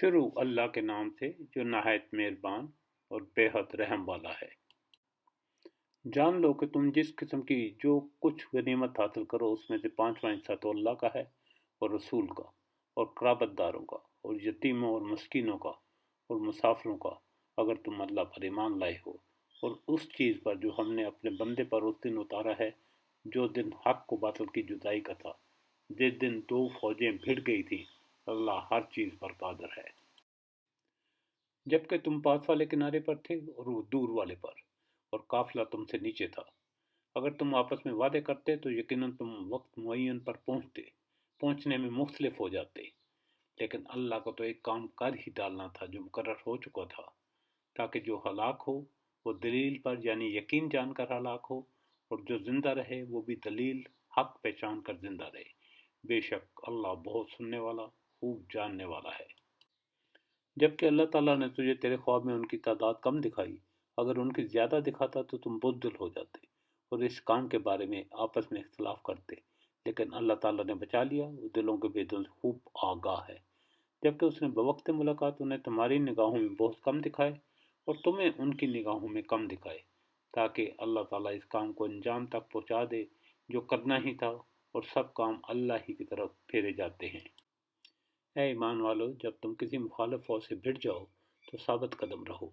شروع اللہ کے نام سے جو نہایت مہربان اور بے حد رحم والا ہے۔ جان لو کہ تم جس قسم کی جو کچھ غنیمت حاصل کرو اس میں سے 5واں حصہ تو اللہ کا ہے اور رسول کا اور قرابت داروں کا اور یتیموں اور مسکینوں کا اور مسافروں کا، اگر تم اللہ پر ایمان لائے ہو، اور اس چیز پر جو ہم نے اپنے بندے پر اس دن اتارا ہے، جو دن حق کو باطل کی جدائی کا تھا، جس دن دو فوجیں بھڑ گئی تھی۔ اللہ ہر چیز پر قادر ہے۔ جبکہ تم پاس والے کنارے پر تھے اور وہ دور والے پر، اور قافلہ تم سے نیچے تھا۔ اگر تم آپس میں وعدے کرتے تو یقیناً تم وقت معین پر پہنچنے میں مختلف ہو جاتے، لیکن اللہ کو تو ایک کام کر ہی ڈالنا تھا جو مقرر ہو چکا تھا، تاکہ جو ہلاک ہو وہ دلیل پر یعنی یقین جان کر ہلاک ہو، اور جو زندہ رہے وہ بھی دلیل حق پہچان کر زندہ رہے۔ بے شک اللہ بہت سننے والا، خوب جاننے والا ہے۔ جبکہ اللہ تعالیٰ نے تجھے تیرے خواب میں ان کی تعداد کم دکھائی، اگر ان کی زیادہ دکھاتا تو تم بزدل ہو جاتے اور اس کام کے بارے میں آپس میں اختلاف کرتے، لیکن اللہ تعالیٰ نے بچا لیا، وہ دلوں کے بھیدوں سے خوب آگاہ ہے۔ جبکہ اس نے بوقت ملاقات انہیں تمہاری نگاہوں میں بہت کم دکھائے اور تمہیں ان کی نگاہوں میں کم دکھائے، تاکہ اللہ تعالیٰ اس کام کو انجام تک پہنچا دے جو کرنا ہی تھا، اور سب کام اللہ ہی کی طرف پھیرے جاتے ہیں۔ اے ایمان والو، جب تم کسی مخالف فوج سے بھڑ جاؤ تو ثابت قدم رہو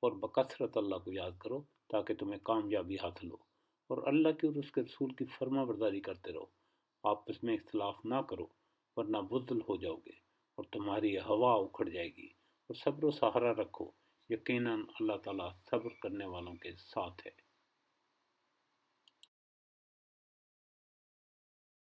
اور بکثرت اللہ کو یاد کرو تاکہ تمہیں کامیابی حاصل ہو، اور اللہ کی اور اس کے رسول کی فرما برداری کرتے رہو۔ آپس میں اختلاف نہ کرو ورنہ بزدل ہو جاؤ گے اور تمہاری ہوا اکھڑ جائے گی، اور صبر و سہارا رکھو، یقیناً اللہ تعالیٰ صبر کرنے والوں کے ساتھ ہے۔